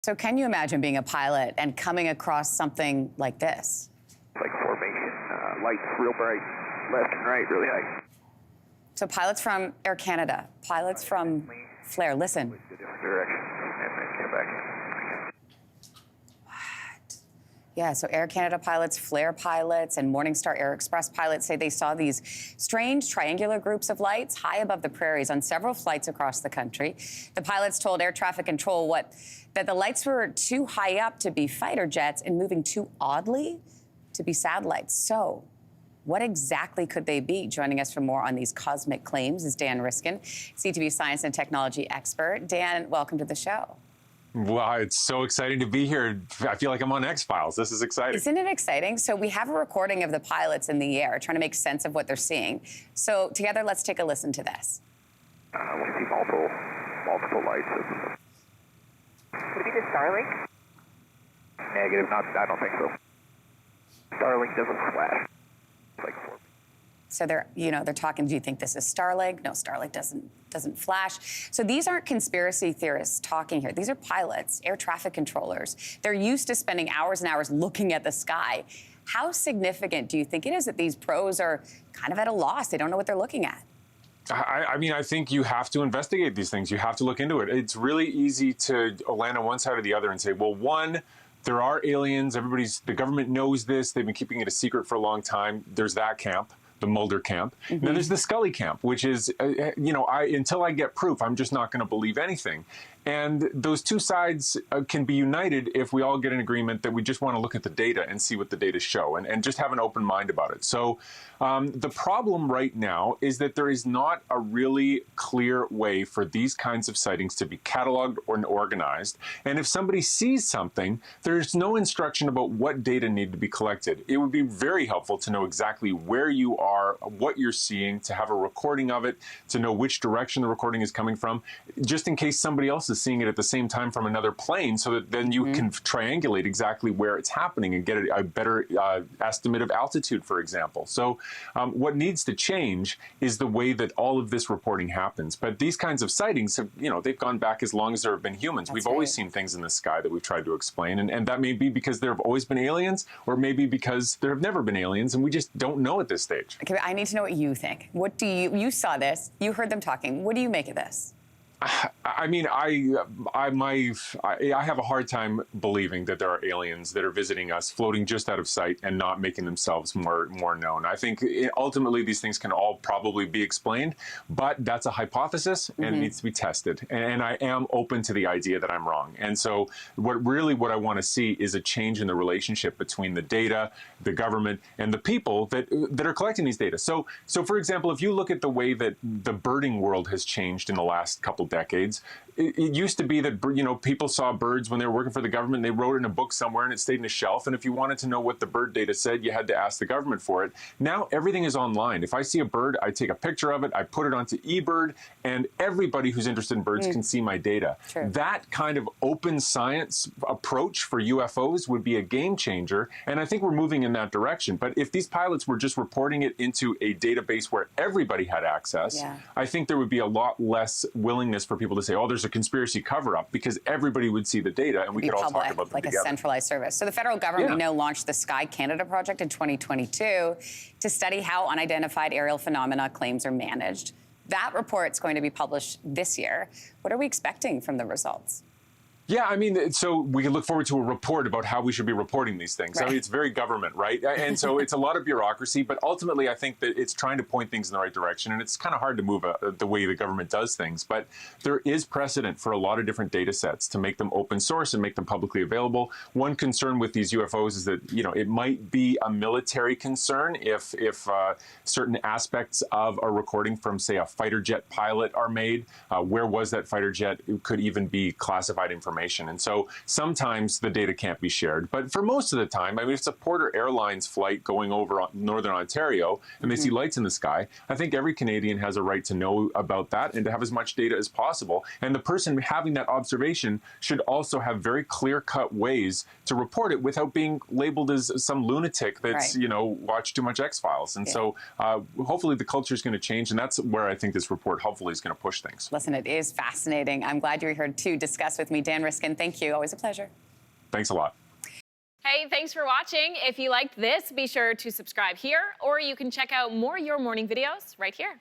So can you imagine being a pilot and coming across something like this? Like formation, lights real bright, left and right, really high. So pilots from Air Canada, pilots from Flair, listen. A different direction, and then come back. What? Yeah, so Air Canada pilots, Flair pilots, and Morningstar Air Express pilots say they saw these strange triangular groups of lights high above the prairies on several flights across the country. The pilots told air traffic control that the lights were too high up to be fighter jets and moving too oddly to be satellites. So what exactly could they be? Joining us for more on these cosmic claims is Dan Riskin, CTV science and technology expert. Dan, welcome to the show. Wow, it's so exciting to be here. I feel like I'm on X-Files. This is exciting. Isn't it exciting? So we have a recording of the pilots in the air trying to make sense of what they're seeing. So together, let's take a listen to this. We see multiple lights. Could it be the Starlink? Negative, I don't think so. Starlink doesn't flash. It's like four. So they're talking, do you think this is Starlink? No, Starlink doesn't flash. So these aren't conspiracy theorists talking here. These are pilots, air traffic controllers. They're used to spending hours and hours looking at the sky. How significant do you think it is that these pros are kind of at a loss? They don't know what they're looking at. I mean, I think you have to investigate these things. You have to look into it. It's really easy to land on one side or the other and say, well, one, there are aliens. The government knows this. They've been keeping it a secret for a long time. There's that camp, the Mulder camp. And then there's the Scully camp, which is, until I get proof, I'm just not going to believe anything. And those two sides can be united if we all get an agreement that we just want to look at the data and see what the data show and just have an open mind about it. So the problem right now is that there is not a really clear way for these kinds of sightings to be cataloged or organized. And if somebody sees something, there's no instruction about what data need to be collected. It would be very helpful to know exactly where you are, what you're seeing, to have a recording of it, to know which direction the recording is coming from, just in case somebody else is seeing it at the same time from another plane, so that then you can triangulate exactly where it's happening and get a better estimate of altitude, for example. So what needs to change is the way that all of this reporting happens. But these kinds of sightings have, they've gone back as long as there have been humans. We've always seen things in the sky that we've tried to explain. And that may be because there have always been aliens, or maybe because there have never been aliens and we just don't know at this stage. Okay, I need to know what you think. What do you saw this, you heard them talking. What do you make of this? I mean, I have a hard time believing that there are aliens that are visiting us, floating just out of sight and not making themselves more known. I think ultimately these things can all probably be explained, but that's a hypothesis and it needs to be tested. And I am open to the idea that I'm wrong. And so what I want to see is a change in the relationship between the data, the government, and the people that are collecting these data. So for example, if you look at the way that the birding world has changed in the last couple decades, it used to be that people saw birds when they were working for the government. They wrote in a book somewhere and it stayed in a shelf. And if you wanted to know what the bird data said, you had to ask the government for it. Now everything is online. If I see a bird, I take a picture of it, I put it onto eBird, and everybody who's interested in birds can see my data. True. That kind of open science approach for UFOs would be a game changer. And I think we're moving in that direction. But if these pilots were just reporting it into a database where everybody had access, I think there would be a lot less willingness for people to say, oh, there's a conspiracy cover-up, because everybody would see the data and we could all talk about them together. Like a centralized service. So the federal government, we know, launched the Sky Canada project in 2022 to study how unidentified aerial phenomena claims are managed. That report's going to be published this year. What are we expecting from the results? Yeah, I mean, so we can look forward to a report about how we should be reporting these things. Right. I mean, it's very government, right? And so it's a lot of bureaucracy, but ultimately I think that it's trying to point things in the right direction, and it's kind of hard to move the way the government does things. But there is precedent for a lot of different data sets to make them open source and make them publicly available. One concern with these UFOs is that, it might be a military concern if certain aspects of a recording from, say, a fighter jet pilot are made. Where was that fighter jet? It could even be classified information. And so sometimes the data can't be shared. But for most of the time, I mean, if it's a Porter Airlines flight going over Northern Ontario and they see lights in the sky, I think every Canadian has a right to know about that and to have as much data as possible. And the person having that observation should also have very clear-cut ways to report it without being labeled as some lunatic that's, watched too much X-Files. And so hopefully the culture is going to change. And that's where I think this report hopefully is going to push things. Listen, it is fascinating. I'm glad you're here to discuss with me. Dan Riskin. Thank you. Always a pleasure. Thanks a lot. Hey, thanks for watching. If you liked this, be sure to subscribe here, or you can check out more Your Morning videos right here.